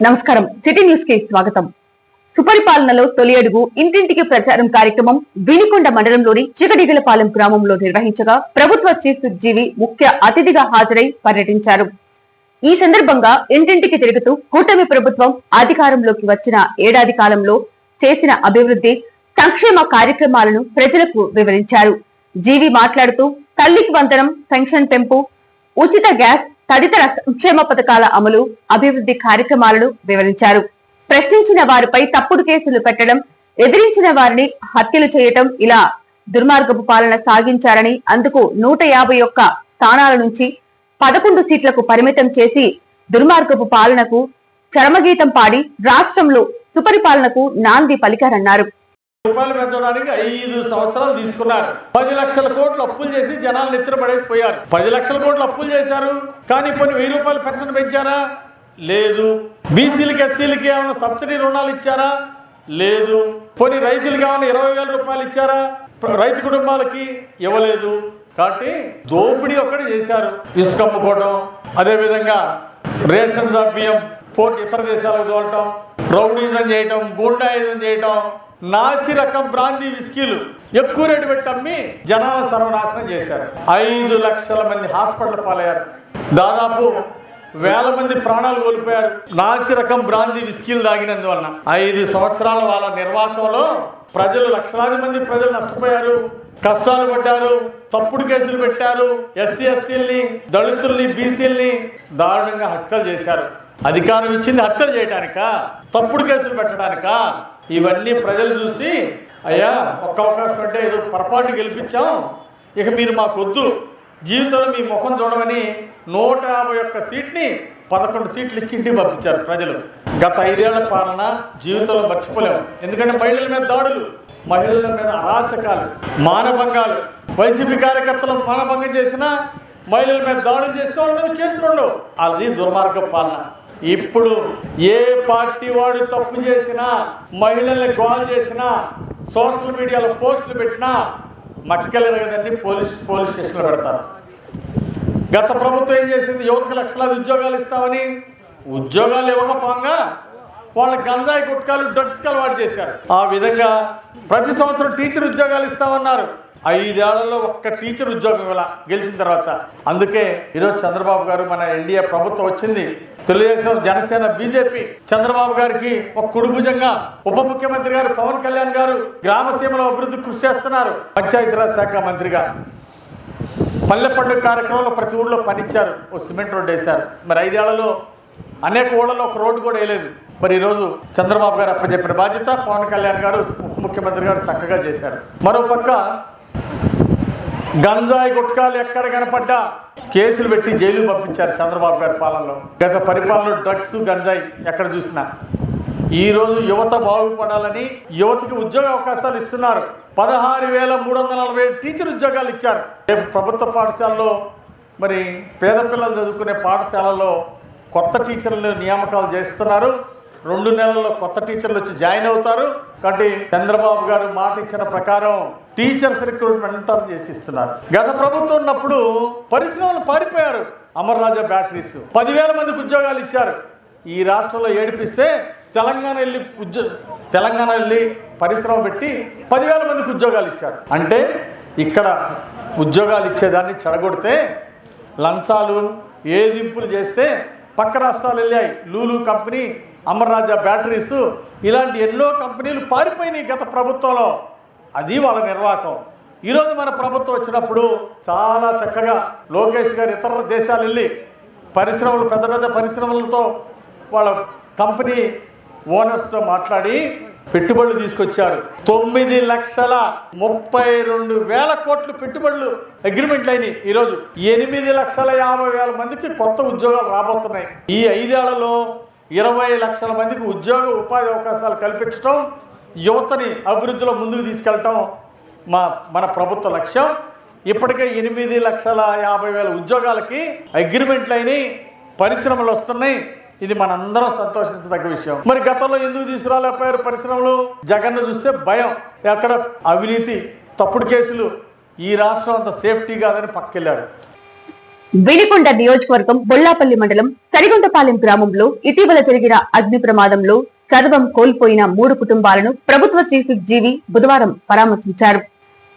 నమస్కారం. City news కి స్వాగతం. సుపరిపాలనలో తొలి అడుగు ఇంటింటికి ప్రచారం కార్యక్రమం వినుకొండ మండలంలోని చిగడిగలపాలెం గ్రామంలో నిర్వహించగా ప్రభుత్వ చీఫ్ జీవి ముఖ్య అతిథిగా హాజరై పర్యటించారు. ఈ సందర్భంగా ఇంటింటికి తిరుగుతూ కూటమి ప్రభుత్వం అధికారంలోకి వచ్చిన ఏడాది కాలంలో చేసిన అభివృద్ధి సంక్షేమ కార్యక్రమాలను ప్రజలకు వివరించారు. జీవి మాట్లాడుతూ తల్లికి వందనం, పెన్షన్ పెంపు, ఉచిత గ్యాస్ తదితర సంక్షేమ పథకాల అమలు, అభివృద్ధి కార్యక్రమాలను వివరించారు. ప్రశ్నించిన వారిపై తప్పుడు కేసులు పెట్టడం, ఎదిరించిన వారిని హత్యలు చేయటం ఇలా దుర్మార్గపు పాలన సాగించారని, అందుకు 151 స్థానాల నుంచి 11 సీట్లకు పరిమితం చేసి దుర్మార్గపు పాలనకు చరమగీతం పాడి రాష్ట్రంలో సుపరిపాలనకు నాంది పలికారన్నారు. రూపాయలు పెంచడానికి 5 సంవత్సరాలు తీసుకున్నారు. 10 లక్షల కోట్లు అప్పులు చేసి జనాలు నెత్తిన పడేసిపోయారు. 10 లక్షల కోట్లు అప్పులు చేశారు, కానీ కొన్ని 1000 రూపాయలు పెన్షన్ పెంచారా? లేదు. బీసీలకి ఎస్సీలకి ఏమైనా సబ్సిడీ రుణాలు ఇచ్చారా? లేదు. కొన్ని రైతులకి ఏమైనా 20,000 రూపాయలు ఇచ్చారా? రైతు కుటుంబాలకి ఇవ్వలేదు. కాబట్టి దోపిడీ ఒక్కటి చేశారు. ఇసుక అమ్ముకోవడం, అదేవిధంగా రేషన్ బియ్యం పోటీ ఇతర దేశాలకు తోలటం, రౌడీజం చేయటం, గూండాయిజం చేయటం, నాసి రకం బ్రాందీ విస్కీలు ఎక్కువ రేటు పెట్టి అమ్మి జనాల సర్వనాశనం చేశారు. 5 లక్షల మంది హాస్పిటల్ పాలయ్యారు. దాదాపు 1000 మంది ప్రాణాలు కోల్పోయారు నాసి రకం బ్రాందీ విస్కీలు తాగినందువలన. 5 సంవత్సరాల వాళ్ళ నిర్వాహకంలో ప్రజలు, లక్షలాది మంది ప్రజలు నష్టపోయారు, కష్టాలు పడ్డారు, తప్పుడు కేసులు పెట్టారు. ఎస్సీ ఎస్టీల్ని, దళితుల్ని, బీసీల్ని దారుణంగా హత్యలు చేశారు. అధికారం ఇచ్చింది హత్యలు చేయడానికా? తప్పుడు కేసులు పెట్టడానికా? ఇవన్నీ ప్రజలు చూసి, అయ్యా ఒక్క అవకాశం అంటే ఏదో పొరపాటు గెలిపించాం, ఇక మీరు మాకు వద్దు, జీవితంలో మీ ముఖం చూడమని 151 సీట్ని 11 సీట్లు ఇచ్చి ఇంటికి పంపించారు ప్రజలు. గత 5 ఏళ్ల పాలన జీవితంలో మర్చిపోలేము. ఎందుకంటే మహిళల మీద దాడులు, మహిళల మీద అరాచకాలు, మానభంగాలు, వైసీపీ కార్యకర్తలు మానభంగం చేసినా మహిళల మీద దాడులు చేస్తే వాళ్ళ మీద కేసులు ఉండవు. అది దుర్మార్గ పాలన. ఇప్పుడు ఏ పార్టీ వాడు తప్పు చేసినా, మహిళల్ని గోల్ చేసినా, సోషల్ మీడియాలో పోస్టులు పెట్టినా మక్కలెరగదని పోలీస్ స్టేషన్లో పెడతారు. గత ప్రభుత్వం ఏం చేసింది? యువతకు లక్షలాది ఉద్యోగాలు ఇస్తామని ఉద్యోగాలు ఇవ్వకపోగా వాళ్ళ గంజాయి గుట్కాలు, డ్రగ్స్కి అలవాటు చేశారు. ఆ విధంగా ప్రతి సంవత్సరం టీచర్ ఉద్యోగాలు ఇస్తామన్నారు. 5 ఏళ్లలో ఒక్క టీచర్ ఉద్యోగం ఇలా గెలిచిన తర్వాత. అందుకే ఈరోజు చంద్రబాబు గారు, మన ఎన్డీఏ ప్రభుత్వం వచ్చింది, తెలుగుదేశం, జనసేన, బీజేపీ, చంద్రబాబు గారికి ఒక కుడిభుజంగా ఉప ముఖ్యమంత్రి గారు పవన్ కళ్యాణ్ గారు గ్రామసీమలో అభివృద్ధి కృషి చేస్తున్నారు. పంచాయతీరాజ్ శాఖ మంత్రిగా పల్లె పండుగ కార్యక్రమంలో ప్రతి ఊళ్ళో పనిచ్చారు. ఓ సిమెంట్ రోడ్డు వేశారు. మరి 5 ఏళ్లలో అనేక ఊళ్ళలో ఒక రోడ్డు కూడా వేయలేదు. మరి ఈరోజు చంద్రబాబు గారు అప్పచెప్పిన బాధ్యత పవన్ కళ్యాణ్ గారు, ఉప ముఖ్యమంత్రి గారు చక్కగా చేశారు. మరోపక్క గంజాయి గుట్కాలు ఎక్కడ కనపడ్డా కేసులు పెట్టి జైలు పంపించారు చంద్రబాబు గారి పాలనలో. గత పరిపాలనలో డ్రగ్స్, గంజాయి ఎక్కడ చూసినా. ఈరోజు యువత బాగుపడాలని యువతకి ఉద్యోగ అవకాశాలు ఇస్తున్నారు. 16,340 టీచర్ ఉద్యోగాలు ఇచ్చారు. ప్రభుత్వ పాఠశాలలో, మరి పేద పిల్లలు చదువుకునే పాఠశాలలో కొత్త టీచర్లు నియామకాలు చేస్తున్నారు. 2 నెలల్లో కొత్త టీచర్లు వచ్చి జాయిన్ అవుతారు. కాబట్టి చంద్రబాబు గారు మాట ఇచ్చిన ప్రకారం టీచర్స్ రిక్రూట్మెంట్ అంతా చేసి ఇస్తున్నారు. గత ప్రభుత్వం ఉన్నప్పుడు పరిశ్రమలు పారిపోయారు. అమర్ రాజా బ్యాటరీస్ 10,000 మందికి ఉద్యోగాలు ఇచ్చారు. ఈ రాష్ట్రంలో ఏడిపిస్తే తెలంగాణ వెళ్ళి పరిశ్రమ పెట్టి 10,000 మందికి ఉద్యోగాలు ఇచ్చారు. అంటే ఇక్కడ ఉద్యోగాలు ఇచ్చేదాన్ని చెడగొడితే, లంచాలు ఏదింపులు చేస్తే పక్క రాష్ట్రాలు వెళ్ళాయి. లూలు కంపెనీ, అమర్ రాజా బ్యాటరీస్, ఇలాంటి ఎన్నో కంపెనీలు పారిపోయినాయి గత ప్రభుత్వంలో. అది వాళ్ళ నిర్వాహకం. ఈరోజు మన ప్రభుత్వం వచ్చినప్పుడు చాలా చక్కగా లోకేష్ గారు ఇతర దేశాలు వెళ్ళి పరిశ్రమలు, పెద్ద పెద్ద పరిశ్రమలతో, వాళ్ళ కంపెనీ ఓనర్స్తో మాట్లాడి పెట్టుబడులు తీసుకొచ్చారు. 9,32,000 కోట్లు పెట్టుబడులు అగ్రిమెంట్లు అయినాయి. ఈరోజు 8,50,000 మందికి కొత్త ఉద్యోగాలు రాబోతున్నాయి. ఈ 5 ఏళ్లలో 20 లక్షల మందికి ఉద్యోగ ఉపాధి అవకాశాలు కల్పించడం, యువతని అభివృద్ధిలో ముందుకు తీసుకెళ్ళటం మన ప్రభుత్వ లక్ష్యం. ఇప్పటికే 8,50,000 ఉద్యోగాలకి అగ్రిమెంట్లు అయినాయి, పరిశ్రమలు వస్తున్నాయి. ఇది మనందరం సంతోషించదగ్గ విషయం. మరి గతంలో ఎందుకు తీసుకురాలేకపోయారు పరిశ్రమలు? జగన్ను చూస్తే భయం, ఎక్కడ అవినీతి, తప్పుడు కేసులు, ఈ రాష్ట్రం అంత సేఫ్టీ కాదని పక్కెళ్ళారు. వినికొండ నియోజకవర్గం బొల్లాపల్లి మండలం సరిగుంటపాలెం గ్రామంలో ఇటీవల జరిగిన అగ్ని ప్రమాదంలో సర్వం కోల్పోయిన 3 కుటుంబాలను ప్రభుత్వ చీఫ్ జీవి బుధవారం పరామర్శించారు.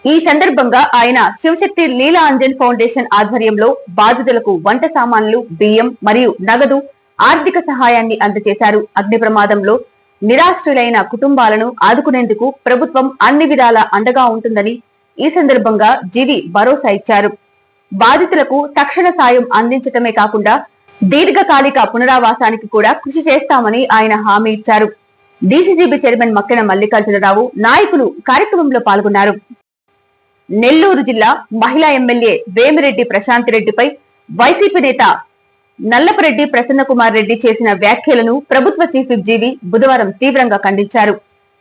ఈ సందర్భంగా ఆయన శివశక్తి లీలా అంజన్ ఫౌండేషన్ ఆధ్వర్యంలో బాధితులకు వంట సామాన్లు, బియ్యం మరియు నగదు ఆర్థిక సహాయాన్ని అందజేశారు. అగ్ని ప్రమాదంలో నిరాశ్రులైన కుటుంబాలను ఆదుకునేందుకు ప్రభుత్వం అన్ని విధాలా అండగా ఉంటుందని ఈ సందర్భంగా జీవి భరోసా ఇచ్చారు. బాధితులకు తక్షణ సాయం అందించటమే కాకుండా దీర్ఘకాలిక పునరావాసానికి కూడా కృషి చేస్తామని ఆయన హామీ ఇచ్చారు. డీసీసీబీ చైర్మన్ మక్కెన మల్లికార్జునరావు నాయకులు కార్యక్రమంలో పాల్గొన్నారు. నెల్లూరు జిల్లా మహిళా ఎమ్మెల్యే వేమిరెడ్డి ప్రశాంత్ రెడ్డిపై వైసీపీ నేత నల్లపరెడ్డి ప్రసన్న కుమార్ రెడ్డి చేసిన వ్యాఖ్యలను ప్రభుత్వ చీఫ్ జీవి బుధవారం తీవ్రంగా ఖండించారు.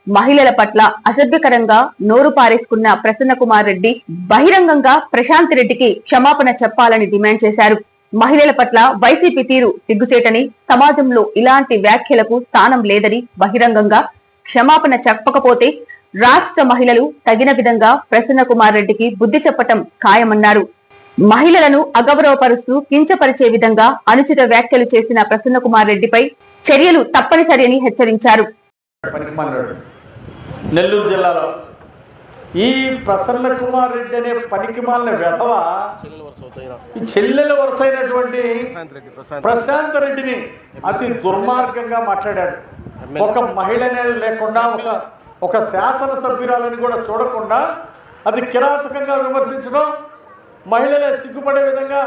మహిళల పట్ల అసభ్యకరంగా నోరు పారేసుకున్న ప్రసన్న కుమార్ రెడ్డి బహిరంగంగా ప్రశాంత్ రెడ్డికి క్షమాపణ చెప్పాలని డిమాండ్ చేశారు. మహిళల పట్ల వైసీపీ తీరు సిగ్గుచేటని, సమాజంలో ఇలాంటి వ్యాఖ్యలకు స్థానం లేదని, బహిరంగంగా క్షమాపణ చెప్పకపోతే రాష్ట్ర మహిళలు తగిన విధంగా ప్రసన్న కుమార్ రెడ్డికి బుద్ధి చెప్పటం ఖాయమన్నారు. మహిళలను అగౌరవపరుస్తూ కించపరిచే విధంగా అనుచిత వ్యాఖ్యలు చేసిన ప్రసన్న కుమార్ రెడ్డిపై చర్యలు తప్పనిసరి అని హెచ్చరించారు. నెల్లూరు జిల్లాలో ఈ ప్రసన్న కుమార్ రెడ్డి అనే పనికిమాలిన వెధవ ఈ చెల్లెల వరుస అయినటువంటి ప్రశాంత్ రెడ్డిని అతి దుర్మార్గంగా మాట్లాడాడు. ఒక మహిళ అనేది లేకుండా ఒక శాసనసభ్యురాలని కూడా చూడకుండా అది కిరాతకంగా విమర్శించడం, మహిళలే సిగ్గుపడే విధంగా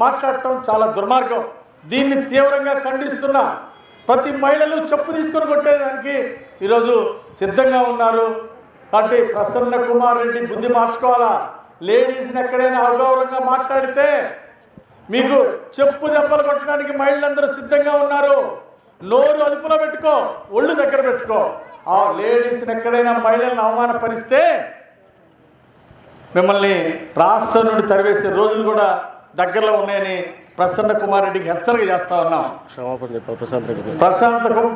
మాట్లాడటం చాలా దుర్మార్గం. దీన్ని తీవ్రంగా ఖండిస్తున్నా. ప్రతి మహిళలు చెప్పు తీసుకొని కొట్టేదానికి ఈరోజు సిద్ధంగా ఉన్నారు. కాబట్టి ప్రసన్న కుమార్ రెడ్డి బుద్ధి మార్చుకోవాలా. లేడీస్ని ఎక్కడైనా అగౌరవంగా మాట్లాడితే మీకు చెప్పు దెబ్బలు కొట్టడానికి మహిళలందరూ సిద్ధంగా ఉన్నారు. నోరు అదుపులో పెట్టుకో, ఒళ్ళు దగ్గర పెట్టుకో. ఆ లేడీస్ని ఎక్కడైనా మహిళలను అవమానపరిస్తే మిమ్మల్ని రాష్ట్రం నుండి తరివేసే రోజులు కూడా దగ్గరలో ఉన్నాయని ప్రసన్న కుమార్ రెడ్డికి హెచ్చరిక చేస్తా ఉన్నాం.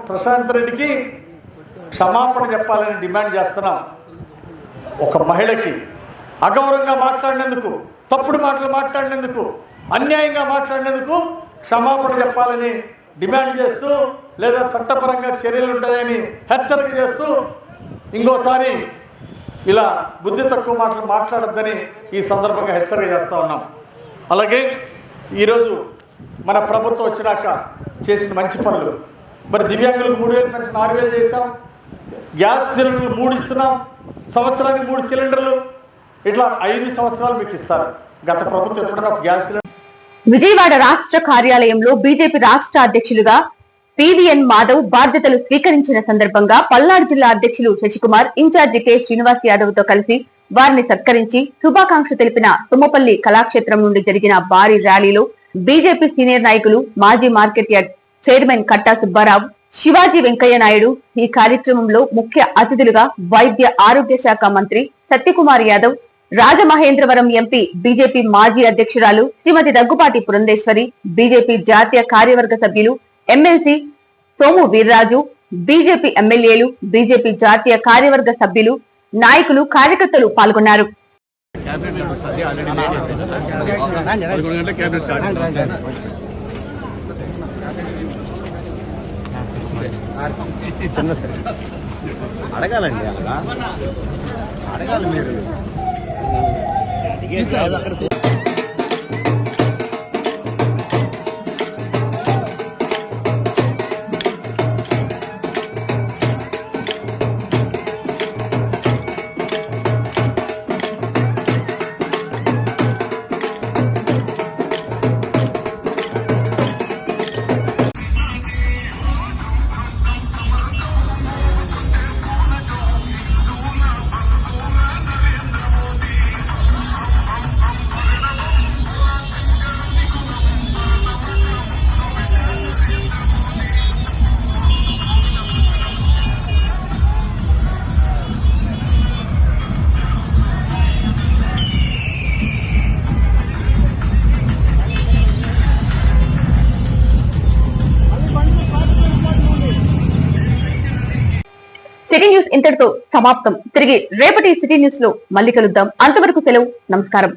ప్రశాంత్ రెడ్డికి క్షమాపణ చెప్పాలని డిమాండ్ చేస్తున్నాం. ఒక మహిళకి అగౌరవంగా మాట్లాడినందుకు, తప్పుడు మాటలు మాట్లాడినందుకు, అన్యాయంగా మాట్లాడినందుకు క్షమాపణ చెప్పాలని డిమాండ్ చేస్తూ, లేదా చట్టపరంగా చర్యలు ఉంటాయని హెచ్చరిక చేస్తూ, ఇంకోసారి ఇలా బుద్ధి తక్కువ మాటలు మాట్లాడొద్దని ఈ సందర్భంగా హెచ్చరిక చేస్తూ ఉన్నాం. అలాగే ఈరోజు మన ప్రభుత్వం వచ్చినాక చేసిన మంచి పనులు, మరి దివ్యాంగులకు 3000 పెన్షన్ 6000 చేసాం, గ్యాస్ సిలిండర్లు 3 ఇస్తున్నాం, సంవత్సరానికి 3 సిలిండర్లు, ఇట్లా 5 సంవత్సరాలు మీకు ఇస్తారు. గత ప్రభుత్వం ఎప్పుడైనా గ్యాస్ సిలిండర్. విజయవాడ రాష్ట్ర కార్యాలయంలో బీజేపీ రాష్ట్ర అధ్యక్షులుగా పివిఎన్ మాధవ్ బాధ్యతలు స్వీకరించిన సందర్భంగా పల్నాడు జిల్లా అధ్యక్షులు శశికుమార్, ఇన్ఛార్జి కె శ్రీనివాస్ యాదవ్ తో కలిసి వారిని సత్కరించి శుభాకాంక్ష తెలిపిన తుమ్మపల్లి కళాక్షేత్రం నుండి జరిగిన భారీ ర్యాలీలో బీజేపీ సీనియర్ నాయకులు, మాజీ మార్కెట్ యార్డ్ చైర్మన్ కట్టా సుబ్బారావు, శివాజీ వెంకయ్య నాయుడు, ఈ కార్యక్రమంలో ముఖ్య అతిథులుగా వైద్య ఆరోగ్య శాఖ మంత్రి సత్యకుమార్ యాదవ్, రాజమహేంద్రవరం ఎంపీ బీజేపీ మాజీ అధ్యక్షురాలు శ్రీమతి దగ్గుపాటి పురంధేశ్వరి, బీజేపీ జాతీయ కార్యవర్గ సభ్యులు ఎమ్మెల్సీ సోము వీర్రాజు, బీజేపీ ఎమ్మెల్యేలు, బీజేపీ జాతీయ కార్యవర్గ సభ్యులు, నాయకులు, కార్యకర్తలు పాల్గొన్నారు. అడగాలండి, అడగాలి మీరు. సిటీ న్యూస్ ఇంతటితో సమాప్తం. తిరిగి రేపటి సిటీ న్యూస్ లో మళ్ళీ కలుద్దాం. అంతవరకు సెలవు. నమస్కారం.